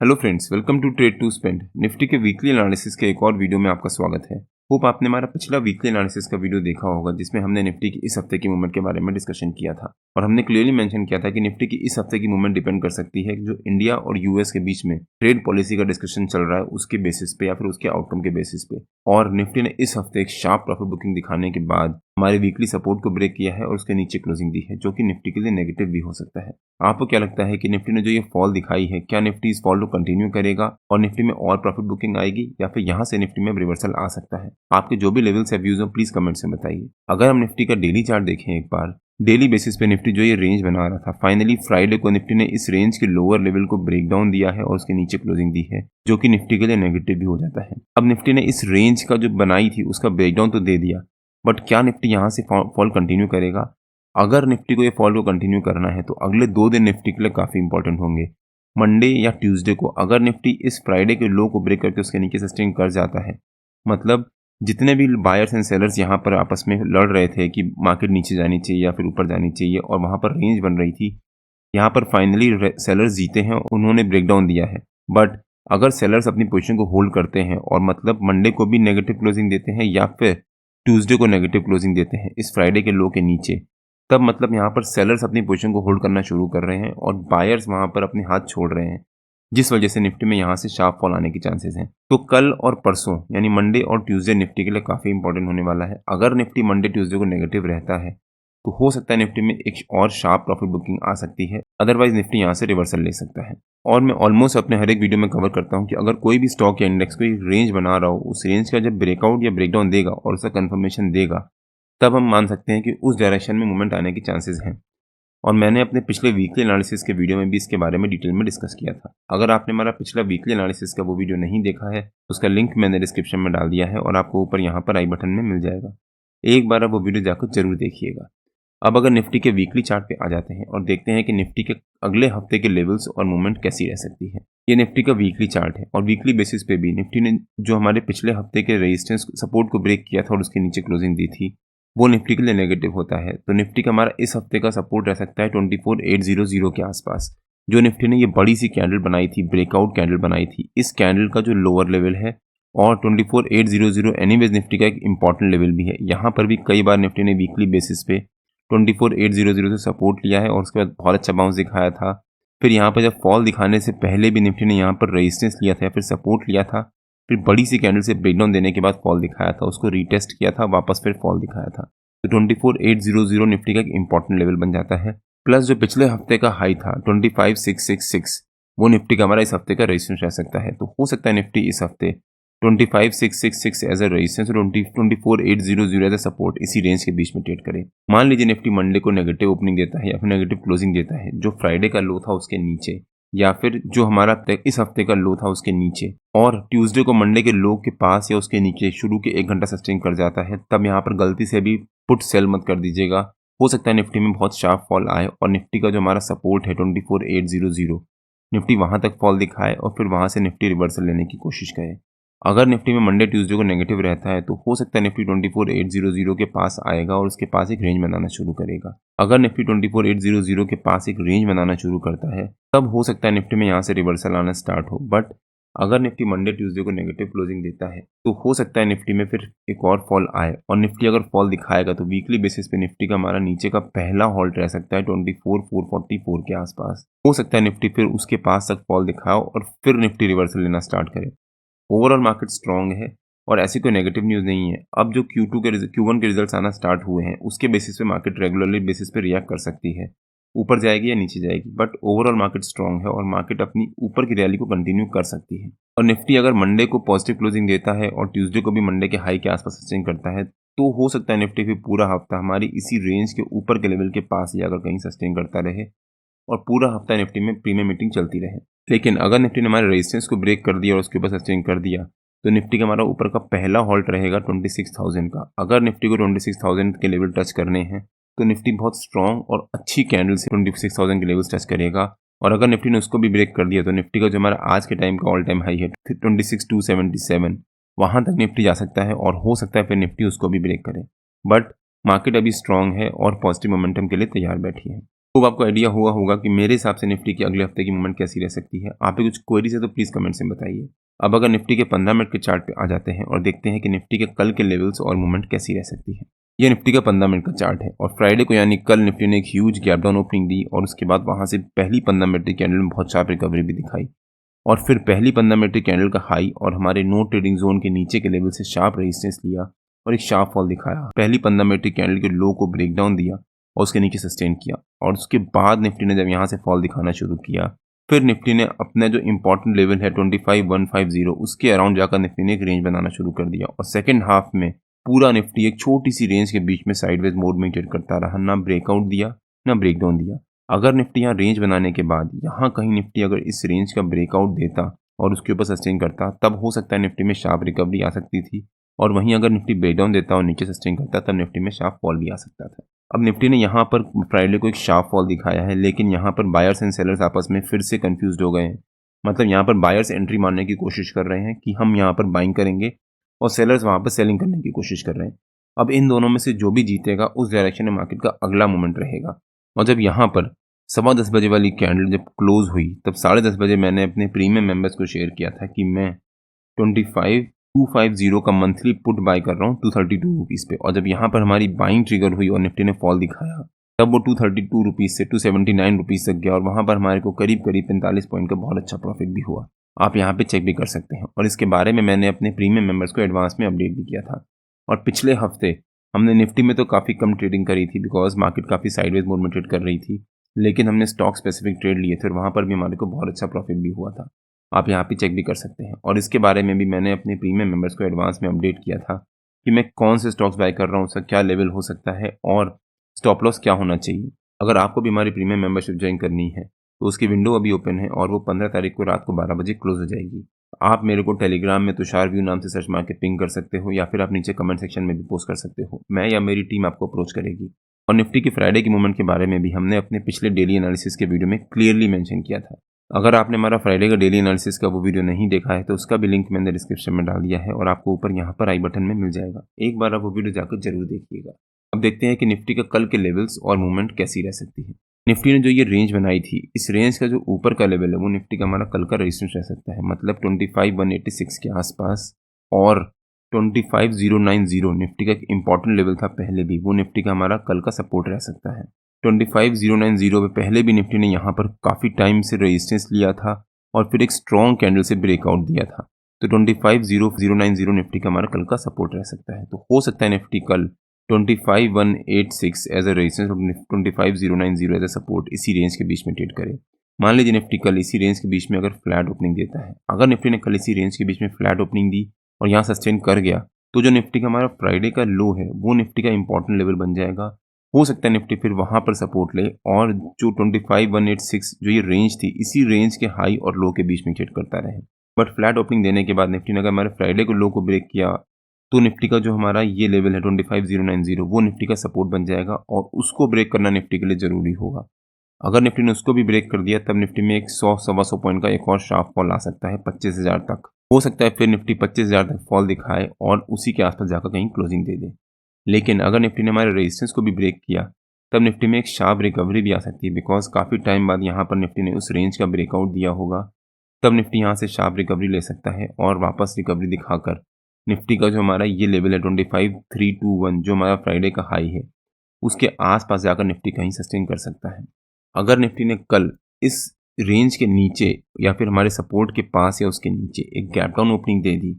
Hello friends, welcome to trade to spend. Nifty के weekly analysis के एक और वीडियो में आपका स्वागत है। होप आपने हमारा पिछला वीकली एनालिसिस का वीडियो देखा होगा, जिसमें हमने निफ्टी की इस हफ्ते की मूवमेंट के बारे में डिस्कशन किया था और हमने क्लियरली मेंशन किया था कि निफ्टी की इस हफ्ते की मूवमेंट डिपेंड कर सकती है जो इंडिया और यूएस के बीच में ट्रेड पॉलिसी का डिस्कशन चल रहा है उसके बेसिस पे या फिर उसके आउटकम के बेसिस पे। और निफ्टी ने इस हफ्ते एक शार्प प्रॉफिट बुकिंग दिखाने के बाद हमारे वीकली सपोर्ट को ब्रेक किया है और उसके नीचे क्लोजिंग दी है, जो कि निफ्टी के लिए नेगेटिव भी हो सकता है। आपको क्या लगता है कि निफ्टी ने जो ये फॉल दिखाई है, क्या निफ्टी इस फॉल को कंटिन्यू करेगा और निफ्टी में और प्रॉफिट बुकिंग आएगी, या फिर यहाँ से निफ्टी में रिवर्सल आ सकता है? आपके जो भी लेवल से व्यूज हो प्लीज कमेंट से बताइए। अगर हम निफ्टी का डेली चार्ट देखें एक बार, डेली बेसिस पे निफ्टी जो ये रेंज बना रहा था, फाइनली फ्राइडे को निफ्टी ने इस रेंज के लोअर लेवल को ब्रेक डाउन दिया है और उसके नीचे क्लोजिंग दी है, जो कि निफ्टी के लिए नेगेटिव भी हो जाता है। अब निफ्टी ने इस रेंज का जो बनाई थी उसका ब्रेकडाउन तो दे दिया, बट क्या निफ्टी यहाँ से फॉल कंटिन्यू करेगा? अगर निफ्टी को ये फॉल को कंटिन्यू करना है तो अगले 2 दिन निफ्टी के लिए काफी इंपॉर्टेंट होंगे। मंडे या ट्यूसडे को अगर निफ्टी इस फ्राइडे के लो को ब्रेक करके उसके नीचे सस्टेन कर जाता है, मतलब जितने भी बायर्स एंड सेलर्स यहाँ पर आपस में लड़ रहे थे कि मार्केट नीचे जानी चाहिए या फिर ऊपर जानी चाहिए और वहाँ पर रेंज बन रही थी, यहाँ पर फाइनली सेलर्स जीते हैं, उन्होंने ब्रेकडाउन दिया है। बट अगर सेलर्स अपनी पोजीशन को होल्ड करते हैं और मतलब मंडे को भी नेगेटिव क्लोजिंग देते हैं या फिर ट्यूसडे को नेगेटिव क्लोजिंग देते हैं इस फ्राइडे के लो के नीचे, तब मतलब यहाँ पर सेलर्स अपनी पोजीशन को होल्ड करना शुरू कर रहे हैं और बायर्स वहाँ पर अपने हाथ छोड़ रहे हैं, जिस वजह से निफ्टी में यहाँ से शार्प फॉल आने की चांसेस हैं। तो कल और परसों यानी मंडे और ट्यूसडे निफ्टी के लिए काफ़ी इंपॉर्टेंट होने वाला है। अगर निफ्टी मंडे ट्यूसडे को नेगेटिव रहता है तो हो सकता है निफ्टी में एक और शार्प प्रॉफिट बुकिंग आ सकती है, अदरवाइज निफ्टी यहाँ से रिवर्सल ले सकता है। और मैं ऑलमोस्ट अपने हर एक वीडियो में कवर करता हूँ कि अगर कोई भी स्टॉक या इंडेक्स कोई रेंज बना रहा हो, उस रेंज का जब ब्रेकआउट या ब्रेकडाउन देगा और उसका कंफर्मेशन देगा, तब हम मान सकते हैं कि उस डायरेक्शन में मूवमेंट आने की चांसेस हैं। और मैंने अपने पिछले वीकली एनालिसिस के वीडियो में भी इसके बारे में डिटेल में डिस्कस किया था। अगर आपने हमारा पिछला वीकली एनालिसिस का वो वीडियो नहीं देखा है, उसका लिंक मैंने डिस्क्रिप्शन में डाल दिया है और आपको ऊपर यहाँ पर आई बटन में मिल जाएगा। एक बार आप वो वीडियो जाकर जरूर देखिएगा। अब अगर निफ्टी के वीकली चार्ट पे आ जाते हैं और देखते हैं कि निफ्टी के अगले हफ्ते के लेवल्स और मूवमेंट कैसी रह सकती है। ये निफ्टी का वीकली चार्ट है और वीकली बेसिस पे भी निफ्टी ने जो हमारे पिछले हफ्ते के रेजिस्टेंस सपोर्ट को ब्रेक किया था और उसके नीचे क्लोजिंग दी थी, वो निफ्टी के लिए नेगेटिव होता है। तो निफ्टी का हमारा इस हफ्ते का सपोर्ट रह सकता है 24,800 के आसपास। जो निफ्टी ने ये बड़ी सी कैंडल बनाई थी, ब्रेकआउट कैंडल बनाई थी, इस कैंडल का जो लोअर लेवल है और 24,800 एनीवेज निफ्टी का एक इंपॉर्टेंट लेवल भी है। यहाँ पर भी कई बार निफ्टी ने वीकली बेसिस पे 24,800 से सपोर्ट लिया है और उसके बाद बहुत अच्छा बाउंस दिखाया था। फिर यहाँ पर जब फॉल दिखाने से पहले भी निफ्टी ने यहाँ पर रेजिस्टेंस लिया था या फिर सपोर्ट लिया था, फिर बड़ी सी कैंडल से ब्रेकडाउन देने के बाद फॉल दिखाया था, उसको रीटेस्ट किया था, वापस फिर फॉल दिखाया था। तो 24,800 निफ्टी का एक इंपॉर्टेंट लेवल बन जाता है। प्लस जो पिछले हफ्ते का हाई था 25,666, वो निफ्टी का हमारा इस हफ्ते का रेजिस्टेंस रह सकता है। तो हो सकता है निफ्टी इस हफ्ते 25,666 एज अ रेजिस्टेंस और 24,800 एज अ सपोर्ट इसी रेंज के बीच में ट्रेड करे। मान लीजिए निफ्टी मंडे को नेगेटिव ओपनिंग देता है या फिर नेगेटिव क्लोजिंग देता है, जो फ्राइडे का लो था उसके नीचे, या फिर जो हमारा इस हफ्ते का लो था उसके नीचे, और ट्यूसडे को मंडे के लो के पास या उसके नीचे शुरू के 1 घंटा सस्टेन कर जाता है, तब यहाँ पर गलती से भी पुट सेल मत कर दीजिएगा। हो सकता है निफ्टी में बहुत शार्प फॉल आए और निफ्टी का जो हमारा सपोर्ट है 24,800, निफ्टी वहां तक फॉल दिखाए और फिर वहां से निफ्टी रिवर्सल लेने की कोशिश करे। अगर निफ्टी में मंडे ट्यूसडे को नेगेटिव रहता है तो हो सकता है निफ्टी 24,800 के पास आएगा और उसके पास एक रेंज बनाना शुरू करेगा। अगर निफ्टी 24,800 के पास एक रेंज बनाना शुरू करता है, तब हो सकता है निफ्टी में यहाँ से रिवर्सल आना स्टार्ट हो। बट अगर निफ्टी मंडे ट्यूसडे को नेगेटिव क्लोजिंग देता है तो हो सकता है निफ्टी में फिर एक और फॉल आए, और निफ्टी अगर फॉल दिखाएगा तो वीकली बेसिस पे निफ्टी का हमारा नीचे का पहला हॉल्ट रह सकता है 24,444 के आसपास। हो सकता है निफ्टी फिर उसके पास तक फॉल दिखाओ और फिर निफ्टी रिवर्सल लेना स्टार्ट करे। ओवरऑल मार्केट स्ट्रांग है और ऐसी कोई नेगेटिव न्यूज़ नहीं है। अब जो Q1 के रिजल्ट्स आना स्टार्ट हुए हैं, उसके बेसिस पे मार्केट रेगुलरली बेसिस पे रिएक्ट कर सकती है, ऊपर जाएगी या नीचे जाएगी, बट ओवरऑल मार्केट स्ट्रांग है और मार्केट अपनी ऊपर की रैली को कंटिन्यू कर सकती है। और निफ्टी अगर मंडे को पॉजिटिव क्लोजिंग देता है और ट्यूसडे को भी मंडे के हाई के आसपास सस्टेन करता है, तो हो सकता है निफ्टी फिर पूरा हफ्ता हमारी इसी रेंज के ऊपर के लेवल के पास या अगर कहीं सस्टेन करता रहे और पूरा हफ्ता निफ्टी में प्रीमियम मीटिंग चलती रहे। लेकिन अगर निफ्टी ने हमारे रेजिस्टेंस को ब्रेक कर दिया और उसके ऊपर सस्टेन कर दिया, तो निफ्टी का हमारा ऊपर का पहला हॉल्ट रहेगा 26,000 का। अगर निफ्टी को 26,000 के लेवल टच करने हैं तो निफ्टी बहुत स्ट्रांग और अच्छी कैंडल से 26,000 के लेवल्स टच करेगा, और अगर निफ्टी ने उसको भी ब्रेक कर दिया तो निफ्टी का जो हमारा आज के टाइम का ऑल टाइम हाई है 26,277, वहां तक निफ्टी जा सकता है और हो सकता है फिर निफ्टी उसको भी ब्रेक करे। बट मार्केट अभी स्ट्रांग है और पॉजिटिव मोमेंटम के लिए तैयार बैठी है। तो आपको आइडिया हुआ होगा कि मेरे हिसाब से निफ्टी की अगले हफ्ते की मूवमेंट कैसी रह सकती है। आप पे कुछ क्वेरीज है तो प्लीज़ कमेंट्स में बताइए। अब अगर निफ्टी के 15 मिनट के चार्ट पे आ जाते हैं और देखते हैं कि निफ्टी के कल के लेवल्स और मूवमेंट कैसी रह सकती है। ये निफ्टी का 15 मिनट का चार्ट है और फ्राइडे को यानी कल निफ्टी ने एक ह्यूज गैप डाउन ओपनिंग दी और उसके बाद वहां से पहली 15 मिनट की कैंडल में बहुत शार्प रिकवरी भी दिखाई और फिर पहली 15 मिनट की कैंडल का हाई और हमारे नो ट्रेडिंग जोन के नीचे के लेवल से शार्प रेजिस्टेंस लिया और एक शार्प फॉल दिखाया। पहली 15 मिनट की कैंडल के लो को ब्रेक डाउन दिया और उसके नीचे सस्टेन किया और उसके बाद निफ्टी ने जब यहाँ से फॉल दिखाना शुरू किया फिर निफ्टी ने अपने जो इंपॉर्टेंट लेवल है 25,150 उसके अराउंड जाकर निफ्टी ने एक रेंज बनाना शुरू कर दिया और सेकेंड हाफ में पूरा निफ्टी एक छोटी सी रेंज के बीच में साइडवेज मोड में ट्रेड करता रहा, ना ब्रेकआउट दिया ना ब्रेकडाउन दिया। अगर निफ्टी यहाँ रेंज बनाने के बाद यहाँ कहीं निफ्टी अगर इस रेंज का ब्रेकआउट देता और उसके ऊपर सस्टेन करता तब हो सकता है निफ्टी में शार्प रिकवरी आ सकती थी और वहीं अगर निफ्टी ब्रेकडाउन देता और नीचे सस्टेन करता तब निफ्टी में शार्प फॉल भी आ सकता था। अब निफ्टी ने यहाँ पर फ्राइडे को एक शार्प फॉल दिखाया है लेकिन यहाँ पर बायर्स एंड सेलर्स आपस में फिर से कंफ्यूज हो गए हैं। मतलब यहाँ पर बायर्स एंट्री मारने की कोशिश कर रहे हैं कि हम यहाँ पर बाइंग करेंगे और सेलर्स वहाँ पर सेलिंग करने की कोशिश कर रहे हैं। अब इन दोनों में से जो भी जीतेगा उस डायरेक्शन में मार्केट का अगला मूवमेंट रहेगा। और जब यहाँ पर 10:15 बजे वाली कैंडल जब क्लोज हुई तब 10:30 बजे मैंने अपने प्रीमियम मेंबर्स को शेयर किया था कि मैं 25,250 का मंथली पुट बाय कर रहा हूँ 232 रुपीज़ पे। और जब यहाँ पर हमारी बाइंग ट्रिगर हुई और निफ्टी ने फॉल दिखाया तब वो 232 रुपीज़ से 279 रुपीज़ तक गया और वहाँ पर हमारे को करीब 45 पॉइंट का बहुत अच्छा प्रॉफिट भी हुआ। आप यहाँ पे चेक भी कर सकते हैं और इसके बारे में मैंने अपने प्रीमियम मेंबर्स को एडवांस में अपडेट भी किया था। और पिछले हफ्ते हमने निफ्टी में तो काफ़ी कम ट्रेडिंग करी थी बिकॉज मार्केट काफ़ी साइडवेज मोड में ट्रेड कर रही थी, लेकिन हमने स्टॉक स्पेसिफिक ट्रेड लिए थे और वहाँ पर भी हमारे को बहुत अच्छा प्रॉफिट भी हुआ था। आप यहाँ पे चेक भी कर सकते हैं और इसके बारे में भी मैंने अपने प्रीमियम मेंबर्स को एडवांस में अपडेट किया था कि मैं कौन से स्टॉक्स बाय कर रहा हूँ, उसका क्या लेवल हो सकता है और स्टॉप लॉस क्या होना चाहिए। अगर आपको भी हमारी प्रीमियम मेंबरशिप ज्वाइन करनी है तो उसकी विंडो अभी ओपन है और वो 15 तारीख को रात को 12 बजे क्लोज हो जाएगी। आप मेरे को टेलीग्राम में तुषार व्यू नाम से सर्च मार के पिंग कर सकते हो या फिर आप नीचे कमेंट सेक्शन में भी पोस्ट कर सकते हो। मैं या मेरी टीम आपको अप्रोच करेगी। और निफ्टी की फ्राइडे की मूवमेंट के बारे में भी हमने अपने पिछले डेली एनालिसिस के वीडियो में क्लियरली मेंशन किया था। अगर आपने हमारा फ्राइडे का डेली एनालिसिस का वो वीडियो नहीं देखा है तो उसका भी लिंक मैंने डिस्क्रिप्शन में डाल दिया है और आपको ऊपर यहाँ पर आई बटन में मिल जाएगा। एक बार आप वो वीडियो जाकर जरूर देखिएगा। अब देखते हैं कि निफ्टी का कल के लेवल्स और मूवमेंट कैसी रह सकती है। निफ्टी ने जो ये रेंज बनाई थी इस रेंज का जो ऊपर का लेवल है वो निफ्टी का हमारा कल का रेजिस्टेंस रह सकता है, मतलब 25,186 के आसपास। और 25,090 निफ्टी का एक इंपॉर्टेंट लेवल था पहले भी, वो निफ्टी का हमारा कल का सपोर्ट रह सकता है। 25,090 पे पहले भी निफ्टी ने यहाँ पर काफ़ी टाइम से रेजिस्टेंस लिया था और फिर एक स्ट्रॉन्ग कैंडल से ब्रेकआउट दिया था। तो 25,090 निफ्टी का हमारा कल का सपोर्ट रह सकता है। तो हो सकता है निफ्टी कल 25,186 एज अ रेजिस्टेंस और 25,090 एज अ सपोर्ट इसी रेंज के बीच में ट्रेड करे। मान लीजिए निफ्टी कल इसी रेंज के बीच में अगर फ्लैट ओपनिंग देता है, अगर निफ्टी ने कल इसी रेंज के बीच में फ्लैट ओपनिंग दी और यहाँ सस्टेन कर गया तो जो निफ्टी का हमारा फ्राइडे का लो है वो निफ्टी का इंपॉर्टेंट लेवल बन जाएगा। हो सकता है निफ्टी फिर वहाँ पर सपोर्ट ले और जो 25,186 जो ये रेंज थी इसी रेंज के हाई और लो के बीच में ट्रेड करता रहे। बट फ्लैट ओपनिंग देने के बाद निफ्टी ने अगर हमारे फ्राइडे को लो को ब्रेक किया तो निफ्टी का जो हमारा ये लेवल है 25,090 वो निफ्टी का सपोर्ट बन जाएगा और उसको ब्रेक करना निफ्टी के लिए ज़रूरी होगा। अगर निफ्टी ने उसको भी ब्रेक कर दिया तब निफ्टी में एक 100-125 पॉइंट का एक और शार्प फॉल आ सकता है 25,000 तक। हो सकता है फिर निफ्टी 25,000 तक फॉल दिखाए और उसी के आसपास जाकर कहीं क्लोजिंग दे दे। लेकिन अगर निफ्टी ने हमारे रेजिस्टेंस को भी ब्रेक किया तब निफ्टी में एक शार्प रिकवरी भी आ सकती है बिकॉज काफ़ी टाइम बाद यहाँ पर निफ्टी ने उस रेंज का ब्रेकआउट दिया होगा। तब निफ्टी यहाँ से शार्प रिकवरी ले सकता है और वापस रिकवरी दिखाकर निफ्टी का जो हमारा ये लेवल है 25,321 जो हमारा फ्राइडे का हाई है उसके आसपास जाकर निफ्टी कहीं सस्टेन कर सकता है। अगर निफ्टी ने कल इस रेंज के नीचे या फिर हमारे सपोर्ट के पास या उसके नीचे एक गैप डाउन ओपनिंग दे दी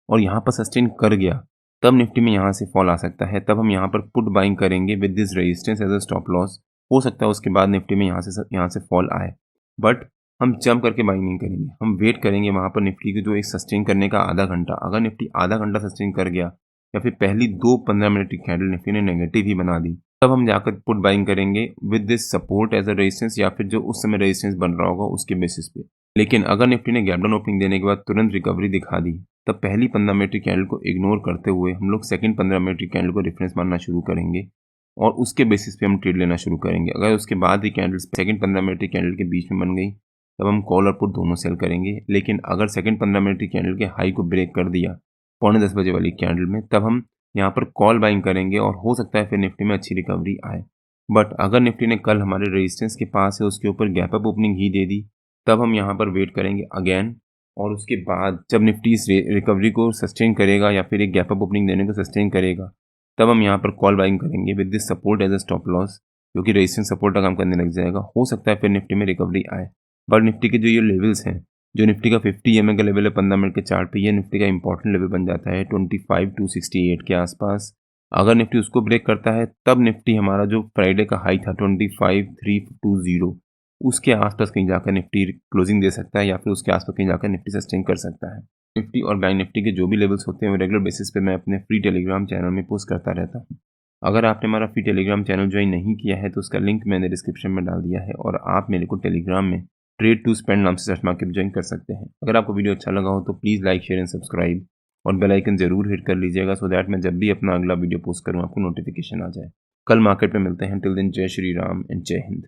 और यहाँ पर सस्टेन कर गया तब निफ्टी में यहाँ से फॉल आ सकता है। तब हम यहाँ पर पुट बाइंग करेंगे with this resistance as a stop loss. हो सकता है उसके बाद निफ्टी में यहाँ से फॉल आए बट हम जंप करके बाइंग नहीं करेंगे, हम वेट करेंगे वहाँ पर निफ्टी को जो एक सस्टेन करने का आधा घंटा। अगर निफ्टी आधा घंटा सस्टेन कर गया या फिर पहली 2-15 मिनट की कैंडल निफ्टी ने नेगेटिव ही बना दी तब हम जाकर पुट बाइंग करेंगे with this support as a resistance या फिर जो उस समय रेजिस्टेंस बन रहा होगा उसके बेसिस पे। लेकिन अगर निफ्टी ने गैप डाउन ओपनिंग देने के बाद तुरंत रिकवरी दिखा दी तब पहली 15 मिनट की कैंडल को इग्नोर करते हुए हम लोग सेकंड 15 मिनट की कैंडल को रेफरेंस मानना शुरू करेंगे और उसके बेसिस पे हम ट्रेड लेना शुरू करेंगे। अगर उसके बाद ही कैंडल सेकंड 15 मिनट की कैंडल के बीच में बन गई तब हम कॉल और पुट दोनों सेल करेंगे। लेकिन अगर सेकंड 15 मिनट की कैंडल के हाई को ब्रेक कर दिया 9:45 बजे वाली कैंडल में तब हम यहाँ पर कॉल बाइंग करेंगे और हो सकता है फिर निफ्टी में अच्छी रिकवरी आए। बट अगर निफ्टी ने कल हमारे रेजिस्टेंस के पास है उसके ऊपर गैप अप ओपनिंग ही दे दी, तब हम यहाँ पर वेट करेंगे अगेन, और उसके बाद जब निफ्टी इस रिकवरी को सस्टेन करेगा या फिर एक गैप अप ओपनिंग देने को सस्टेन करेगा, तब हम यहाँ पर कॉल बाइंग करेंगे with this support as a stop loss, क्योंकि रेजिस्टेंस सपोर्ट का काम करने लग जाएगा। हो सकता है फिर निफ्टी में रिकवरी आए। बट निफ्टी के जो ये लेवल्स हैं, जो निफ्टी का 50 EMA का लेवल है 15 मिनट के चार्ट पे, ये निफ्टी का इंपॉर्टेंट लेवल बन जाता है 25,268 के आसपास। अगर निफ्टी उसको ब्रेक करता है तब निफ्टी हमारा जो फ्राइडे का हाई था 25,320, उसके आसपास कहीं जाकर निफ्टी क्लोजिंग दे सकता है, या फिर उसके आसपास कहीं जाकर निफ्टी सस्टेन कर सकता है। निफ्टी और बैंक निफ्टी के जो भी लेवल्स होते हैं वो रेगुलर बेसिस पे मैं अपने फ्री टेलीग्राम चैनल में पोस्ट करता रहता हूँ। अगर आपने हमारा फ्री टेलीग्राम चैनल ज्वाइन नहीं किया है तो उसका लिंक मैंने डिस्क्रिप्शन में डाल दिया है, और आप मेरे को टेलीग्राम में ट्रेड टू स्पेंड नाम से सर्च मार्केट ज्वाइन कर सकते हैं। अगर आपको वीडियो अच्छा लगा हो तो please like, share and subscribe, और बेल आइकन जरूर हिट कर लीजिएगा, सो दैट मैं जब भी अपना अगला वीडियो पोस्ट करूँ आपको नोटिफिकेशन आ जाए। कल मार्केट में मिलते हैं। टिल दिन जय श्री राम एंड जय हिंद।